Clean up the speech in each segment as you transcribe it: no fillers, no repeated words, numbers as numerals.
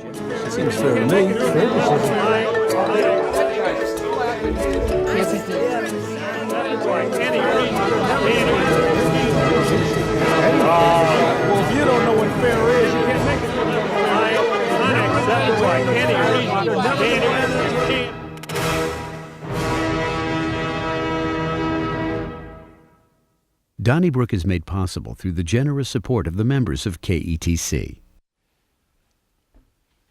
Seems fair to me. Well, if you don't know what fair is, you can't make it. Unacceptable by any reason. Donnybrook is made possible through the generous support of the members of KETC.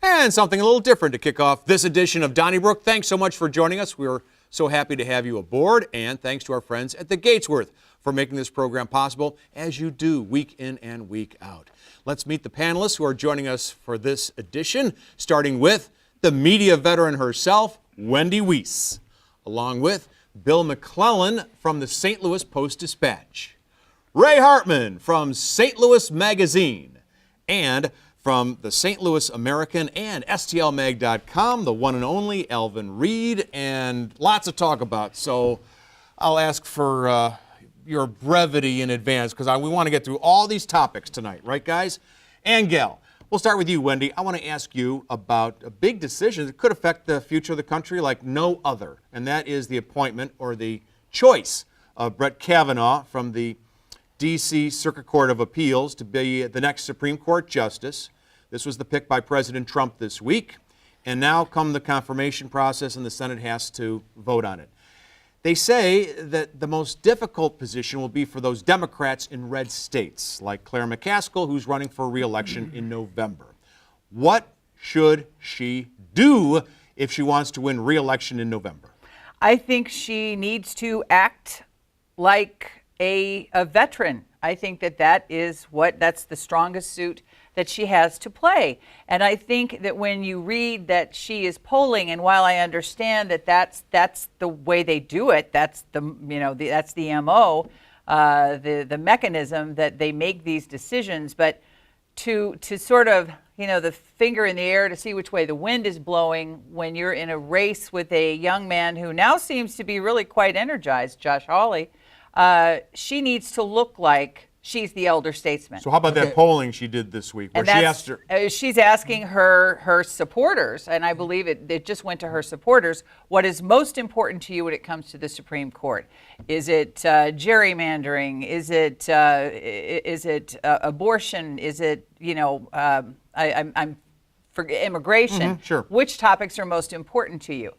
And something a little different to kick off this edition of Donnybrook. Thanks so much for joining us. We're so happy to have you aboard. And thanks to our friends at the Gatesworth for making this program possible, as you do week in and week out. Let's meet the panelists who are joining us for this edition, starting with the media veteran herself, Wendy Weiss, along with Bill McClellan from the St. Louis Post-Dispatch, Ray Hartman from St. Louis Magazine, and from the St. Louis American and STLMag.com, the one and only Alvin Reed, and lots to talk about. So I'll ask for your brevity in advance because we want to get through all these topics tonight, right, guys? And gal, we'll start with you, Wendy. I want to ask you about a big decision that could affect the future of the country like no other, and that is the appointment or the choice of Brett Kavanaugh from the D.C. Circuit Court of Appeals to be the next Supreme Court Justice. This was the pick by President Trump this week, and now come the confirmation process and the Senate has to vote on it. They say that the most difficult position will be for those Democrats in red states, like Claire McCaskill, who's running for re-election in November. What should she do if she wants to win re-election in November? I think she needs to act like a veteran. I think that's the strongest suit that she has to play. And I think that when you read that she is polling, and while I understand that that's the way they do it, that's the MO, the mechanism that they make these decisions, but to sort of, the finger in the air to see which way the wind is blowing when you're in a race with a young man who now seems to be really quite energized, Josh Hawley, she needs to look like she's the elder statesman. So how about that polling she did this week where she asked her? She's asking her supporters, and I believe it just went to her supporters, what is most important to you when it comes to the Supreme Court? Is it gerrymandering? Is it abortion? Is it, I'm for immigration? Mm-hmm, sure. Which topics are most important to you?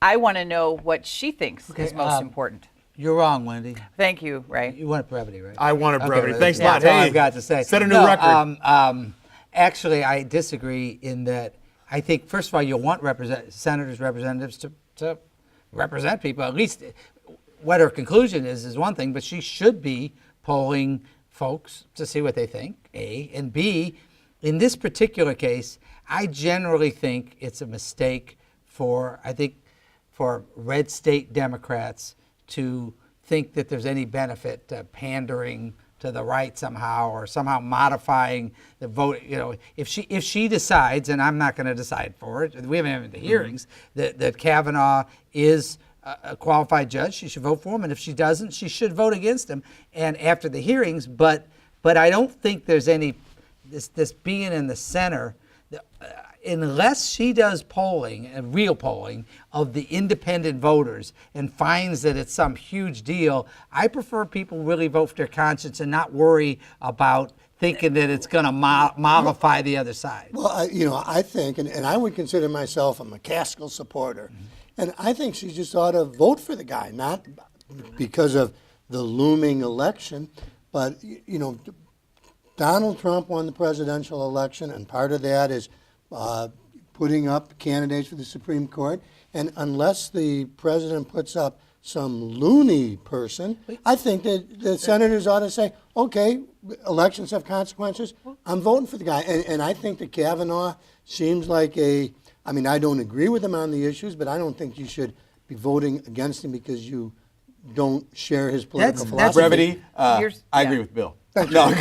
I want to know what she thinks is most important. You're wrong, Wendy. Thank you, Ray. You want brevity, right? I wanted brevity. Thanks a lot. That's all Hey, I've got to say. Set a new record. Actually, I disagree in that I think, first of all, you'll want senators, representatives to represent people. At least what her conclusion is one thing, but she should be polling folks to see what they think, A. And B, in this particular case, I generally think it's a mistake for red state Democrats to think that there's any benefit to pandering to the right somehow or somehow modifying the vote. If she decides, and I'm not going to decide for it, we haven't had the hearings, that Kavanaugh is a qualified judge, she should vote for him, and if she doesn't, she should vote against him. And after the hearings, but I don't think there's any this being in the center. Unless she does polling, real polling, of the independent voters and finds that it's some huge deal, I prefer people really vote for their conscience and not worry about thinking that it's going to mollify the other side. Well, I think, and I would consider myself a McCaskill supporter, and I think she just ought to vote for the guy, not because of the looming election, but, Donald Trump won the presidential election, and part of that is putting up candidates for the Supreme Court. And unless the president puts up some loony person, I think that the senators ought to say, okay, elections have consequences. I'm voting for the guy. And I think that Kavanaugh seems like I don't agree with him on the issues, but I don't think you should be voting against him because you don't share his political philosophy. Brevity, I agree with Bill. No,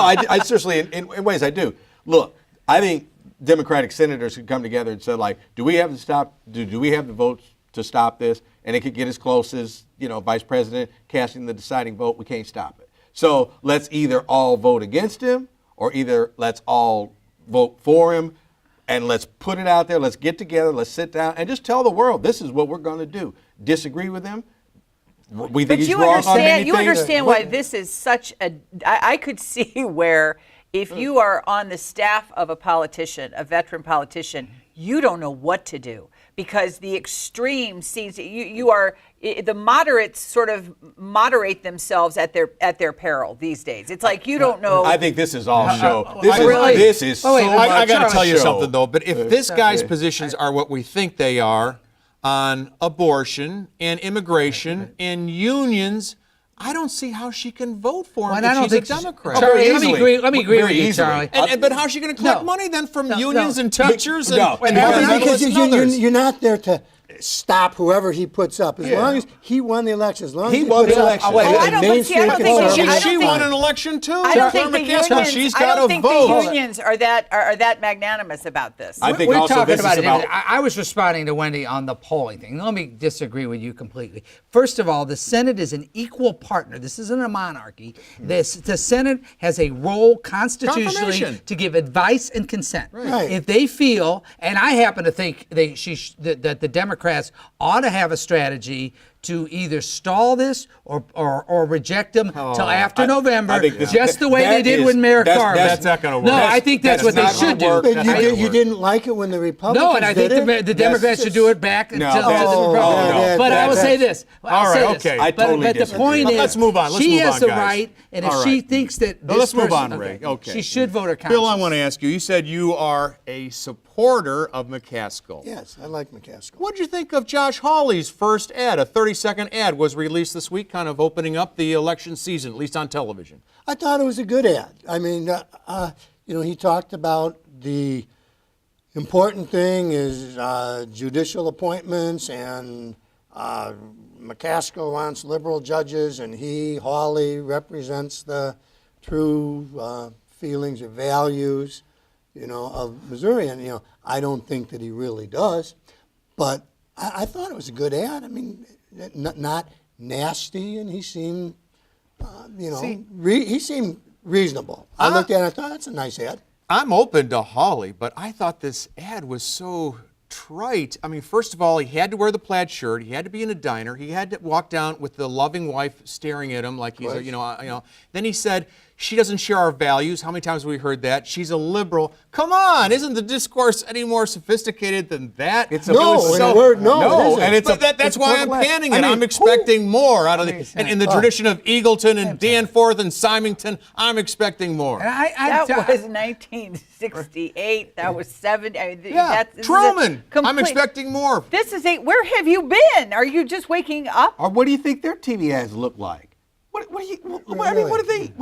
I seriously, in ways I do. Look, I think Democratic senators could come together and say, like, do we have the votes to stop this? And it could get as close as, Vice President casting the deciding vote. We can't stop it. So let's either all vote against him or either let's all vote for him and let's put it out there. Let's get together. Let's sit down and just tell the world this is what we're going to do. Disagree with him? We think But he's you wrong on understand, anything? you understand why this is such a. I could see where if you are on the staff of a politician, a veteran politician, you don't know what to do because the extreme seems the moderates sort of moderate themselves at their peril these days. It's like you don't know. I think this is all show. Really? This is so wait, much I got to tell you show. something, though. But if this guy's positions are what we think they are on abortion and immigration and unions, I don't see how she can vote for him Well, I if don't she's think a she's- Democrat. Charlie, Very let me easily. agree Very with you, easily. Charlie. But how's she going to collect No. money then from No, unions no. and teachers No. and Because environmentalists and others? you're not there to stop whoever he puts up. As long as he won the election, as long He as he won puts the up election. a Oh, I don't- but see, I don't think conservative- she- I don't She think- won an election too. I don't think Claire the McCaskill, unions. she's I got don't a think vote. the unions are that magnanimous about this. I think We're also talking this about is it. about. I was responding to Wendy on the polling thing. Let me disagree with you completely. First of all, the Senate is an equal partner. This isn't a monarchy. The Senate has a role constitutionally Confirmation. to give advice and consent. Right. If they feel, and I happen to think that the Democrats ought to have a strategy to either stall this or reject them till after November, I think this- just the way that they did is- with Merrick that's- Garland. that's not gonna work. No, That's- I think that's that what is they not should gonna work. do. But That's you not gonna didn't like it when the Republicans No, and I think did it? the Democrats should do it back No, until that's- the Republicans. no, But I will that's- say this. All right, okay. I totally but the disagree. point is, Let's move on. Let's she move has on, the guys. right, and if All she right. thinks that No, this let's move person- on, Ray. Okay. she should vote her conscience. Bill, I want to ask you. You said you are a supporter of McCaskill. Yes, I like McCaskill. What did you think of Josh Hawley's first ad? A 30-second ad was released this week, kind of opening up the election season, at least on television. I thought it was a good ad. I mean, he talked about the important thing is judicial appointments, and McCaskill wants liberal judges, and Hawley represents the true feelings or values, of Missouri. And, I don't think that he really does, but I thought it was a good ad. I mean, not nasty, and he seemed, he seemed reasonable. I looked at it and I thought, that's a nice ad. I'm open to Hawley, but I thought this ad was so trite. I mean, first of all, he had to wear the plaid shirt. He had to be in a diner. He had to walk down with the loving wife staring at him like he's, Then he said, she doesn't share our values. How many times have we heard that? She's a liberal. Come on, isn't the discourse any more sophisticated than that? It's No, in a word, no, it isn't. and it's But that's why I'm political ad. panning I it. mean, I'm expecting more out of and in the tradition of Eagleton and Danforth and Symington. I'm expecting more. And That was 1968. That was 70. I mean, Yeah, this is a Truman. I'm complete- expecting more. This is where have you been? Are you just waking up? Or what do you think their TV ads look like? What do you? I mean, what do they?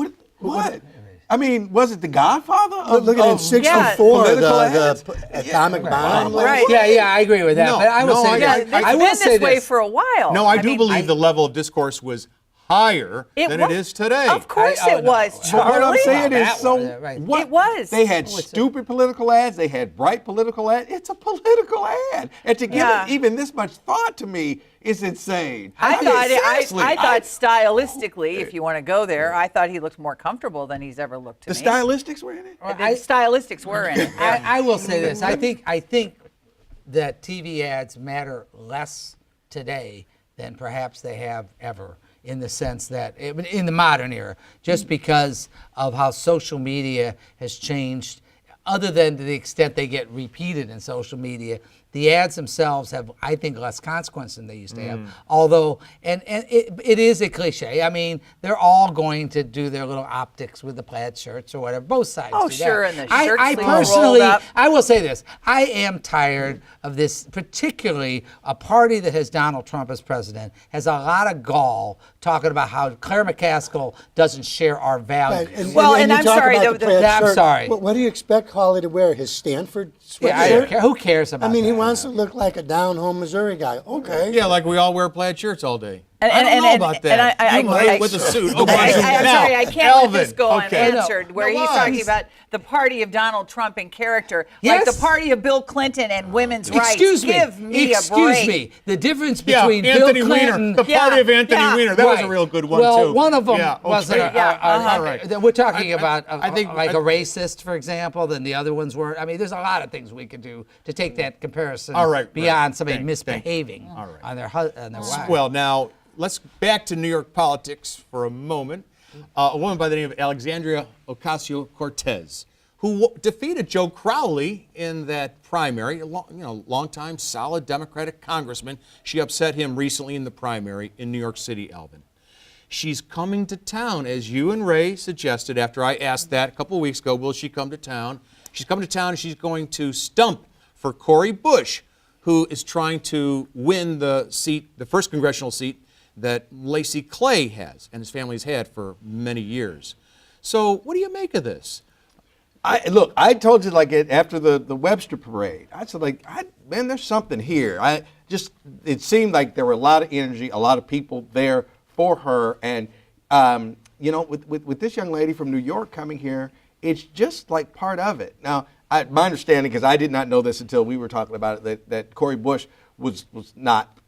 What? I mean, was it The Godfather? Look at it, of 64, political ads? the atomic bomb. Right. Yeah, I agree with that. No, but I will no, say I- this. Yeah, it's I will been say this way this. for a while. No, I do mean, believe the level of discourse was higher than it is today. Of course I- oh, it no. was, But But what I'm Charlie. saying is, That so one, right. what? It was. They had What's it? stupid political ads. They had bright political ads. It's a political ad, and to give Yeah. it even this much thought to me is insane. I thought seriously, I thought stylistically, if you want to go there, I thought he looked more comfortable than he's ever looked to the me. stylistics were in it. The stylistics were in it. I will say this. I think that TV ads matter less today than perhaps they have ever, in the sense that in the modern era, just because of how social media has changed. Other than to the extent they get repeated in social media, the ads themselves have, I think, less consequence than they used to have. Although, and it is a cliche. I mean, they're all going to do their little optics with the plaid shirts or whatever. Both sides. Oh, do sure, that. and the shirt I sleeves personally, rolled up. I will say this. I am tired of this, particularly a party that has Donald Trump as president, has a lot of gall talking about how Claire McCaskill doesn't share our values. And And you I'm talk sorry, about the- plaid I'm shirt. sorry. What do you expect Hawley to wear? His Stanford sweatshirt? Yeah, I don't care. Who cares about I mean, he that? wants to look like a down-home Missouri guy. Okay. Yeah, like we all wear plaid shirts all day. I don't know about that. And You might with a suit. Oh, I'm now, sorry, I can't let this Alvin, go okay. unanswered. Where No, he's why? talking about the party of Donald Trump in character, Yes. like the party of Bill Clinton and women's rights. Excuse me. Give me a Excuse break. me. The difference Yeah, between Anthony Bill Clinton, Weiner. The party of Anthony yeah. Weiner. That was a Right. real good one, well, too. one of them Yeah, wasn't. okay. All right. We're talking about I think- like a racist, for example, than the other ones were. I mean, there's a lot of things we could do to take that comparison All right, beyond right. somebody Thank- misbehaving All right. on their wife. Well, now let's back to New York politics for a moment. A woman by the name of Alexandria Ocasio-Cortez, who defeated Joe Crowley in that primary, longtime solid Democratic congressman. She upset him recently in the primary in New York City, Alvin. She's coming to town, as you and Ray suggested after I asked that a couple of weeks ago. Will she come to town? She's coming to town and she's going to stump for Cori Bush, who is trying to win the seat, the first congressional seat that Lacey Clay has and his family's had for many years. So what do you make of this? Look, I told you after the Webster parade, I said man, there's something here. It seemed like there were a lot of energy, a lot of people there for her, and with this young lady from New York coming here, it's just like part of it. Now, my understanding, because I did not know this until we were talking about it, that Cori Bush was not,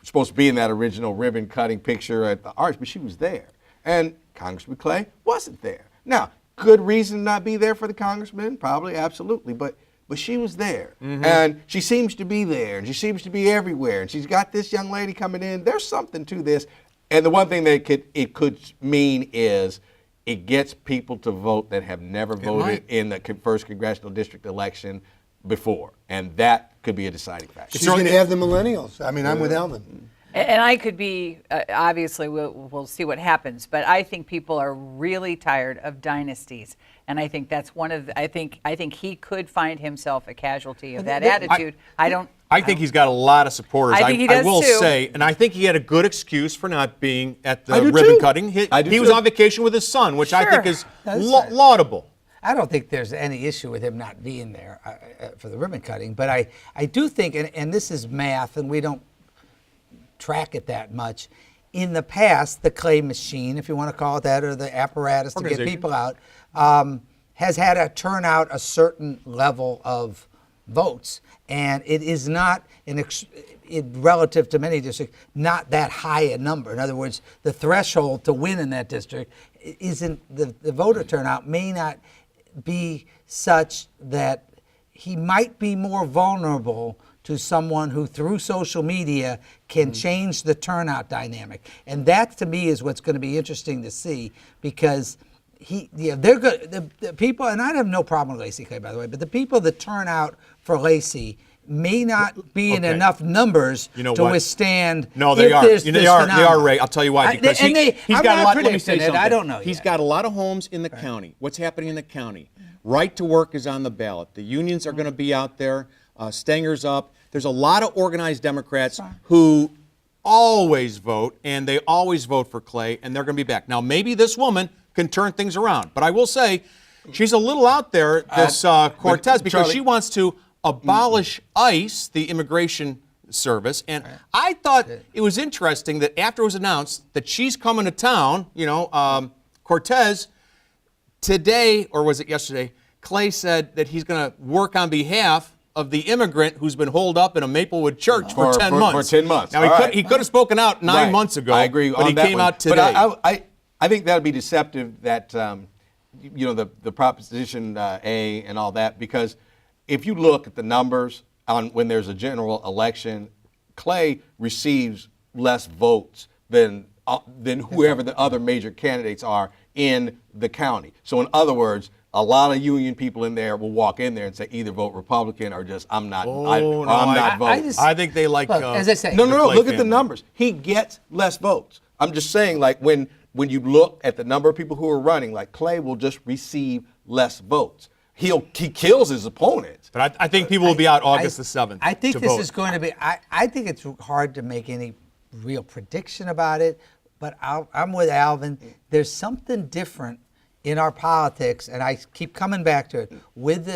supposed to be in that original ribbon cutting picture at the Arch, but she was there, and Congressman Clay wasn't there. Now, good reason to not be there for the congressman, probably, absolutely, but she was there, and she seems to be there, and she seems to be everywhere, and she's got this young lady coming in. There's something to this, and the one thing that it could mean is it gets people to vote that have never voted in the first congressional district election before, and that could be a deciding factor. She's going to have the millennials. I mean, I'm with Alvin. And I could be, obviously, we'll see what happens, but I think people are really tired of dynasties. And I think that's one of I think he could find himself a casualty of that attitude. I think he's got a lot of supporters. I think he does I will too. say, and I think he had a good excuse for not being at the I do ribbon too. cutting. I do He was too. on vacation with his son, which I Sure. think is That's right. laudable. I don't think there's any issue with him not being there for the ribbon cutting, but I do think, and this is math, and we don't track it that much. In the past, the Clay machine, if you want to call it that, or the apparatus to get Organization. people out, has had to turn out a certain level of votes, and it is not relative to many districts, not that high a number. In other words, the threshold to win in that district isn't the voter turnout may not be such that he might be more vulnerable to someone who through social media can change the turnout dynamic. And that to me is what's going to be interesting to see, because they're good. The people, and I have no problem with Lacey Clay, by the way, but the people that turn out for Lacey may not be in Okay. enough numbers You know to what? wiststand. No, they if are. there's They this are. They are, phenomenon. Ray. I'll tell you why. Because I'm he's not got a lot. Let me say predicting it. something. I don't know He's yet. got a lot of homes in the county. What's happening in the county? Right to work is on the ballot. The unions are going to be out there. Stenger's up. There's a lot of organized Democrats who always vote, and they always vote for Clay, and they're going to be back. Now, maybe this woman can turn things around, but I will say she's a little out there, this Cortez, because Charlie- she wants to abolish ICE, the immigration service, and I thought it was interesting that after it was announced that she's coming to town, Cortez, today, or was it yesterday, Clay said that he's going to work on behalf of the immigrant who's been holed up in a Maplewood church for 10 months. For 10 months. Now, All right. he could have spoken out 9 Right. months ago. I agree but on he that came one. out today. But I think that would be deceptive that, the Proposition A and all that, because if you look at the numbers on when there's a general election, Clay receives less votes than whoever the other major candidates are in the county. So in other words, a lot of union people in there will walk in there and say either vote Republican or just I'm not voting. I think they like. Look, as I say, No. Clay Look at the family. numbers. He gets less votes. I'm just saying, when you look at the number of people who are running, Clay will just receive less votes. He kills his opponents. But I think people will be out August the 7th. I think to this vote. is going to be. I think it's hard to make any real prediction about it. But I'm with Alvin. There's something different in our politics, and I keep coming back to it, with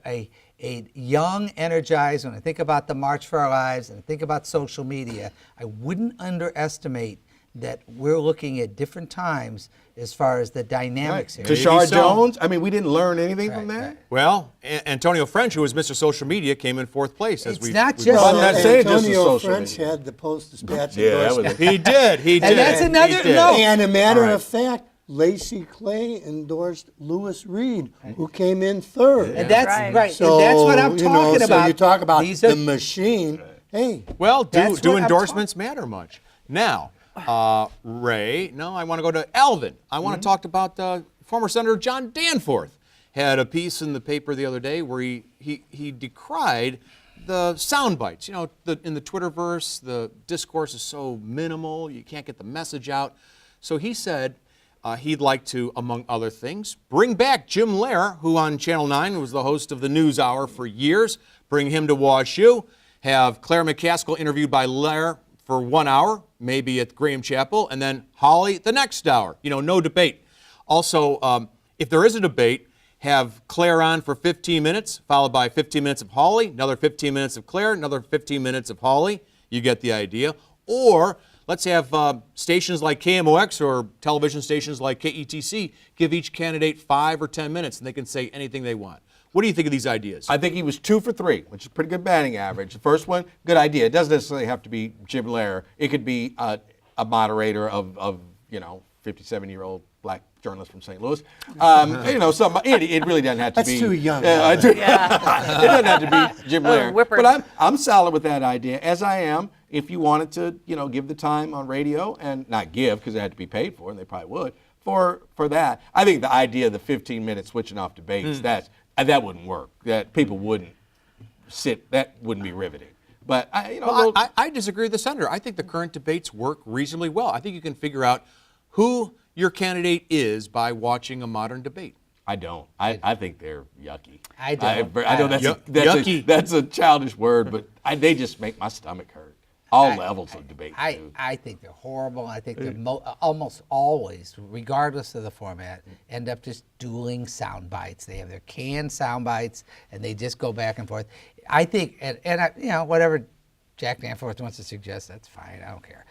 a a young, energized, when I think about the March for Our Lives and I think about social media, I wouldn't underestimate that we're looking at different times as far as the dynamics here. Tashard so. Jones. I mean, we didn't learn anything from Right, that. right. Well, Antonio French, who was Mr. Social Media, came in 4th place. As It's we not we- just- Well, I'm not saying just the Antonio social French media. had the Post-Dispatch Yeah, that was endorsement. He did. He did. And that's He another- did. no. And a matter All right. of fact, Lacey Clay endorsed Lewis Reed, who came in 3rd. And that's right. right. So, and that's what I'm you know, talking about. So you talk about These are- the machine. Hey, Well, That's do what I'm endorsements matter much? Now, Ray, no, I want to go to Alvin. I want to talk about former Senator John Danforth. Had a piece in the paper the other day where he decried the sound bites. You know, in the Twitterverse, the discourse is so minimal, you can't get the message out. So he said he'd like to, among other things, bring back Jim Lehrer, who on Channel 9 was the host of the News Hour for years, bring him to Wash U, have Claire McCaskill interviewed by Lehrer for 1 hour, maybe at Graham Chapel, and then Holly the next hour. You know, no debate. Also, if there is a debate, have Claire on for 15 minutes, followed by 15 minutes of Holly, another 15 minutes of Claire, another 15 minutes of Holly. You get the idea. Or let's have stations like KMOX or television stations like KETC give each candidate 5 or 10 minutes, and they can say anything they want. What do you think of these ideas? I think he was 2 for 3, which is a pretty good batting average. The first one, good idea. It doesn't necessarily have to be Jim Lehrer. It could be a moderator of 57-year-old black journalist from St. Louis. You know, it really doesn't have to That's be. too young. It doesn't have to be Jim Lehrer. whippers. But I'm solid with that idea, as I am. If you wanted to, give the time on radio and not give because it had to be paid for, and they probably would for that. I think the idea of the 15-minute switching off debates that wouldn't work. That people wouldn't sit. That wouldn't be riveting. But I disagree with the senator. I think the current debates work reasonably well. I think you can figure out who your candidate is by watching a modern debate. I don't. I think they're yucky. I don't. I know Yucky. that's a childish word, but they just make my stomach hurt. All levels of debate. too. I think they're horrible. I think they're almost always, regardless of the format, end up just dueling sound bites. They have their canned sound bites, and they just go back and forth. I think, whatever Jack Danforth wants to suggest, that's fine. I don't care.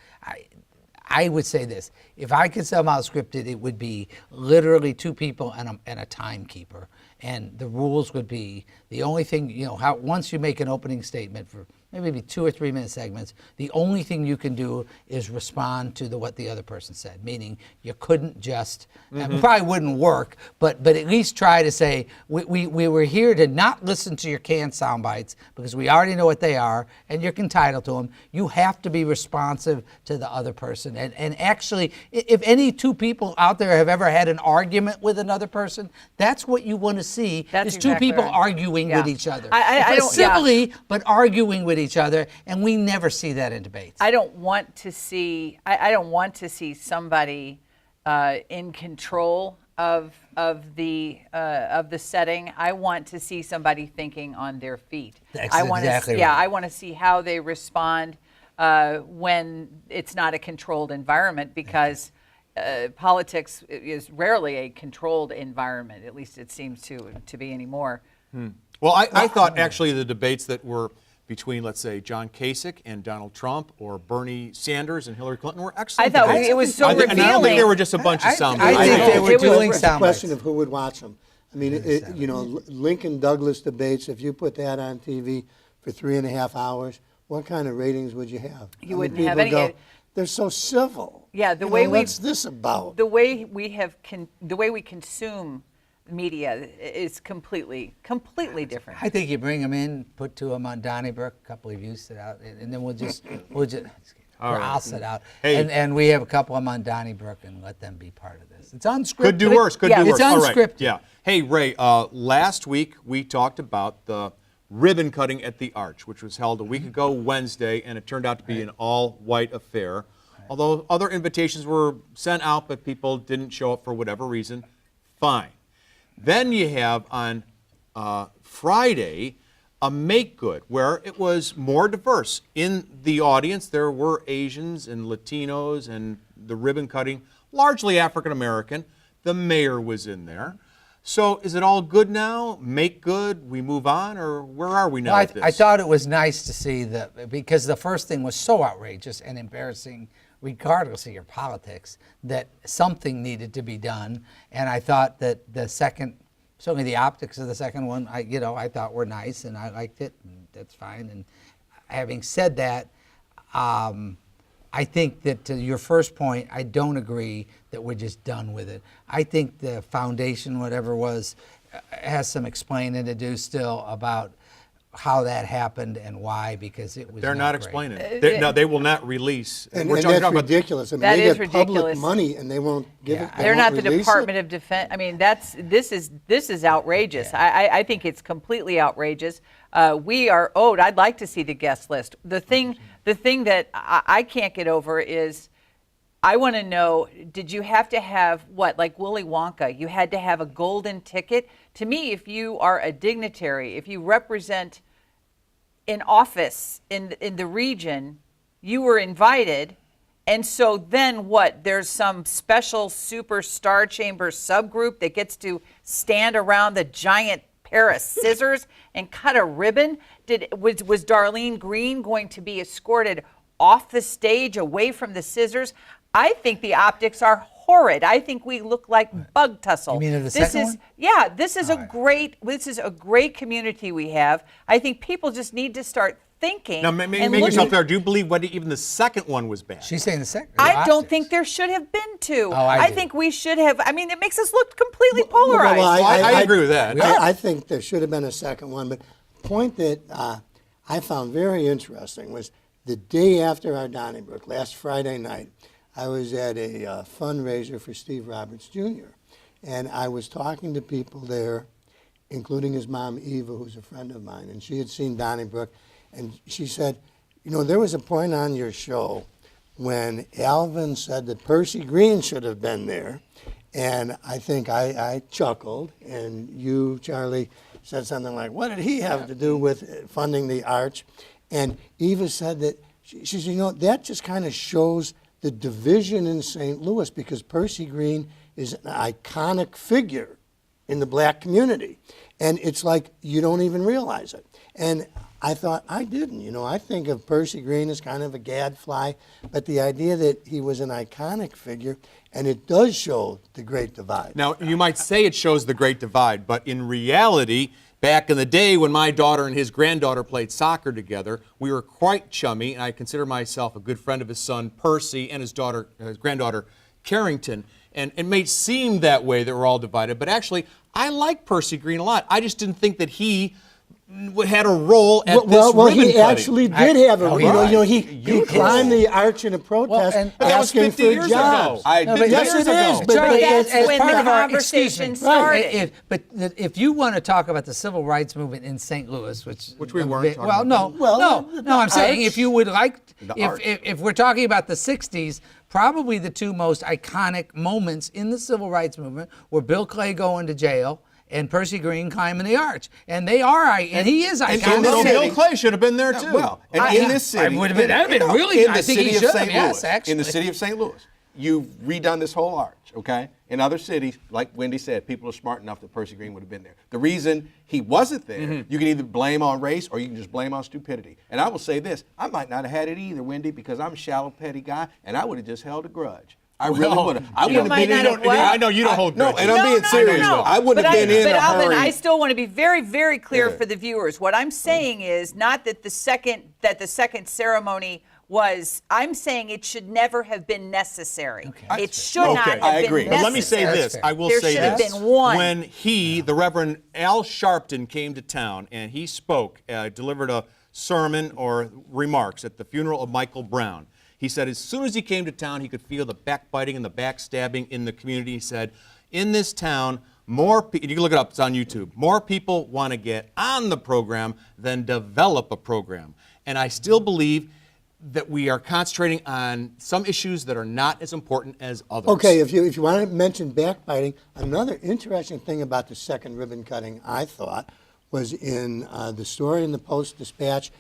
I would say this: if I could somehow script it, it would be literally 2 people and a timekeeper, and the rules would be the only thing. Once you make an opening statement for maybe 2 or 3 minute segments, the only thing you can do is respond to what the other person said. Meaning, you couldn't just it probably wouldn't work, but at least try to say we were here to not listen to your canned sound bites because we already know what they are and you're entitled to them. You have to be responsive to the other person. And actually, if any 2 people out there have ever had an argument with another person, that's what you want to see. That's is 2 exactly people right. arguing Yeah. with each other. I don't- yeah. civilly, but arguing with each other, and we never see that in debates. I don't want to see. I don't want to see somebody in control of the setting. I want to see somebody thinking on their feet. That's I want exactly to. Yeah, right. I want to see how they respond when it's not a controlled environment because. Politics is rarely a controlled environment. At least it seems to be anymore. Well, I thought actually the debates that were between, let's say, John Kasich and Donald Trump or Bernie Sanders and Hillary Clinton were excellent. I thought debates. it was so And I don't think revealing. they were just a bunch of sound I bites. think they were It was- dueling It's a sound question bites. of who would watch them. I mean, Lincoln Douglas debates, if you put that on TV for 3.5 hours, what kind of ratings would you have? You wouldn't have any- They're so civil. Yeah, the way we- what's this about? The way we consume media is completely different. I think you bring them in, put 2 of them on Donnybrook, a couple of you sit out, and then we'll just I'll sit out, Hey. and we have a couple of them on Donnybrook and let them be part of this. It's unscripted. Could do worse. Could Yeah, do it's worse. All right. unscripted. Yeah. Hey, Ray. Last week we talked about the ribbon cutting at the Arch, which was held a week ago Wednesday, and it turned out to be an all-white affair. Although other invitations were sent out, but people didn't show up for whatever reason. Fine. Then you have on Friday a make good where it was more diverse. In the audience, there were Asians and Latinos, and the ribbon cutting, largely African American. The mayor was in there. So is it all good now? Make good, we move on, or where are we now Well, with this? I thought it was nice to see because the first thing was so outrageous and embarrassing, regardless of your politics, that something needed to be done. And I thought that the second, certainly the optics of the second one, I thought were nice, and I liked it, and that's fine. And having said that, I think that to your first point, I don't agree that we're just done with it. I think the foundation, whatever it was, has some explaining to do still about how that happened and why, because it was They're not great. explaining it. No, they will not release. And We're that's talking about ridiculous. I mean, That they is get public ridiculous. money and they won't give it. They They're won't not the release Department it. of Defense. I mean, this is outrageous. I think it's completely outrageous. We are owed. I'd like to see the guest list. The thing that I can't get over is, I want to know, did you have to have what, like Willy Wonka? You had to have a golden ticket? To me, if you are a dignitary, if you represent an office in the region, you were invited. And so then what? There's some special super star chamber subgroup that gets to stand around the giant pair of scissors and cut a ribbon? Was Darlene Green going to be escorted off the stage away from the scissors? I think the optics are horrid. I think we look like bug tussle. You mean of the this second is one? Yeah, this is a great community we have. I think people just need to start thinking. Now, make and yourself looking. clear. Do you believe even the second one was bad? She's saying the second. I don't think there should have been two. Oh, I I do. think we should have. I mean, it makes us look completely Well, polarized. I agree with that. I think there should have been a second one. But the point that I found very interesting was the day after our Donnybrook, last Friday night, I was at a fundraiser for Steve Roberts Jr. And I was talking to people there, including his mom, Eva, who's a friend of mine. And she had seen Donnybrook. And she said, there was a point on your show when Alvin said that Percy Green should have been there. And I think I chuckled. And you, Charlie, said something like, what did he have to do with funding the arch? And Eva said that, she said, that just kind of shows the division in St. Louis, because Percy Green is an iconic figure in the black community. And it's like you don't even realize it. And I thought, I didn't. I think of Percy Green as kind of a gadfly, but the idea that he was an iconic figure, and it does show the Great Divide. Now, you might say it shows the Great Divide, but in reality, back in the day when my daughter and his granddaughter played soccer together, we were quite chummy, and I consider myself a good friend of his son, Percy, and his granddaughter, Carrington. And it may seem that way that we're all divided, but actually, I like Percy Green a lot. I just didn't think that he had a role at this Well, ribbon he cutting. actually did have a role. He climbed the arch in a protest, and- But that was asking 50 for years jobs. ago. Yes, it is. But Charlie, that's as when part the of our conversation excuse me, started. But if you want to talk about the civil rights movement in St. Louis, which we weren't talking well, about. no, I'm saying arch. if you would like, arch. if we're talking about the '60s, probably the two most iconic moments in the civil rights movement were Bill Clay going to jail and Percy Green climbing the arch, and they are, and he is And iconic. so Bill Clay should have been there, too. Well, and in this city, would have been, that'd been really. in I the think he city of should St. have. Louis, Yes, actually. in the city of St. Louis, you've redone this whole arch. Okay, in other cities, like Wendy said, people are smart enough that Percy Green would have been there. The reason he wasn't there, you can either blame on race or you can just blame on stupidity. And I will say this: I might not have had it either, Wendy, because I'm a shallow, petty guy, and I would have just held a grudge. I really would have. I You wouldn't might have been not in. have what? I know you don't hold No, grudges. and I'm being serious. I wouldn't have been in but a Alvin, hurry. I still want to be very, very clear Yeah. for the viewers. What I'm saying is not that the second ceremony was. I'm saying it should never have been necessary. It should not Okay. have I been agree. necessary. But let me say That's this. fair. I will There say should have this. been one. When the Reverend Al Sharpton came to town and he spoke, delivered a sermon or remarks at the funeral of Michael Brown, he said as soon as he came to town, he could feel the backbiting and the backstabbing in the community. He said, in this town, you can look it up, it's on YouTube, more people want to get on the program than develop a program. And I still believe that we are concentrating on some issues that are not as important as others. Okay, if you want to mention backbiting, another interesting thing about the second ribbon cutting, I thought, was in the story in the Post-Dispatch.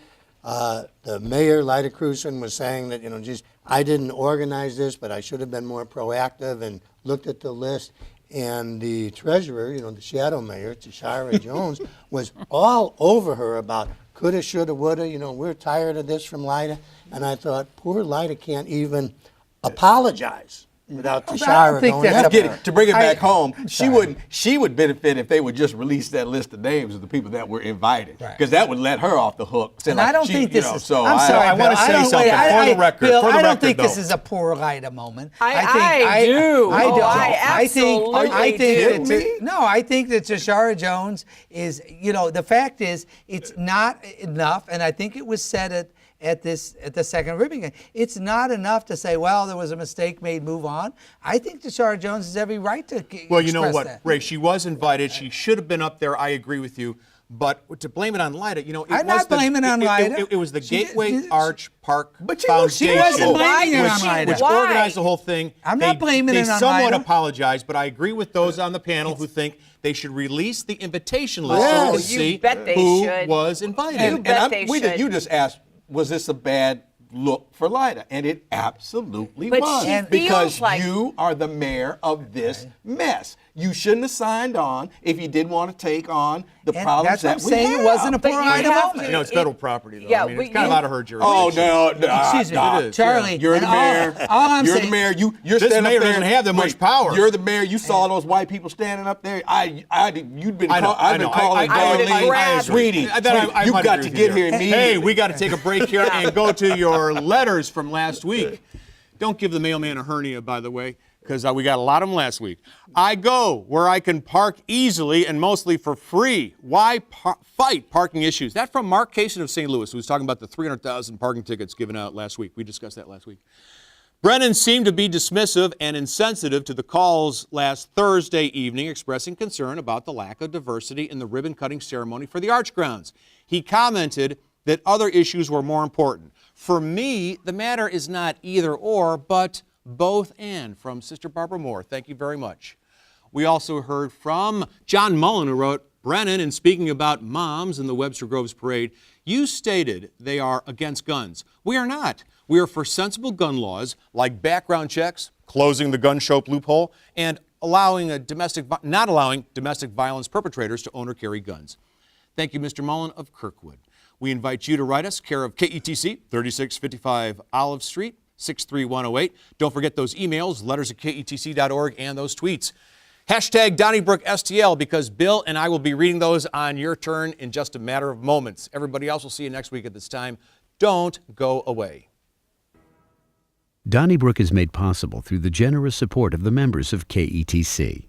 The mayor, Lyda Crewson, was saying that, geez, I didn't organize this, but I should have been more proactive and looked at the list. And the treasurer, the shadow mayor, Tashara Jones, was all over her about coulda, shoulda, woulda, we're tired of this from Lyda. And I thought, poor Lyda can't even apologize without Tashara think going that's after a- her. To bring it back home, sorry. she would benefit if they would just release that list of names of the people that were invited, Right. because that would let her off the hook. Say, And like, I don't she- think you this know, is. So I'm sorry, I wanna Bill, say don't- something for the record, Bill, for the I don't record, think this though. is a poor Lyda moment. I do. I Oh, don't. I absolutely I think do. that- No, I think that Tashara Jones is. The fact is, it's not enough, and I think it was said at the second ribbon game. It's not enough to say, well, there was a mistake made, move on. I think Tashara Jones has every right to Well, you know express what, that. Ray? She was invited. She should have been up there. I agree with you. But to blame it on Lyda, it I'm was not blaming it on Lyda. It was the She did- Gateway she- Arch Park But you know, she Foundation, wasn't blaming it which, on Lyda. which Why? organized the whole thing. I'm not blaming they it on somewhat Lyda. apologized, but I agree with those on the panel who think they should release the invitation list so we Yes. can You see bet they who should. was invited. You bet they should. You just asked, was this a bad look for Lyda? And it absolutely But was. she Because feels like- you are the mayor of this mess. You shouldn't have signed on if you didn't want to take on the And problems that's what that I'm we saying. have. It wasn't a But poor you Lyda have moment. to- It's federal property, though. Yeah, I mean, it's but kind of you- out of her jurisdiction. Oh no! Excuse me, nah. It is, Charlie. You're the and mayor. All I'm You're saying, the mayor. You're This standing mayor up there. doesn't have that much Wait, power. You're the mayor. You saw those white people standing up there. You'd been. I know. I've been calling I would've Darlene, grabbed- sweetie. I You might got agree to with get you here there. immediately. Hey, we got to take a break here and go to your letters from last week. Don't give the mailman a hernia, by the way, because we got a lot of them last week. I go where I can park easily and mostly for free. Why fight parking issues? That from Mark Kaysen of St. Louis, who was talking about the 300,000 parking tickets given out last week. We discussed that last week. Brennan seemed to be dismissive and insensitive to the calls last Thursday evening expressing concern about the lack of diversity in the ribbon-cutting ceremony for the Arch Grounds. He commented that other issues were more important. For me, the matter is not either or, but both and, from Sister Barbara Moore. Thank you very much. We also heard from John Mullen, who wrote, Brennan, in speaking about moms in the Webster Groves Parade, you stated they are against guns. We are not. We are for sensible gun laws like background checks, closing the gun shop loophole, and not allowing domestic violence perpetrators to own or carry guns. Thank you, Mr. Mullen of Kirkwood. We invite you to write us, care of KETC, 3655 Olive Street, 63108. Don't forget those emails, letters@ketc.org, and those tweets. Hashtag Donnybrook STL, because Bill and I will be reading those on your turn in just a matter of moments. Everybody else will see you next week at this time. Don't go away. Donnybrook is made possible through the generous support of the members of KETC.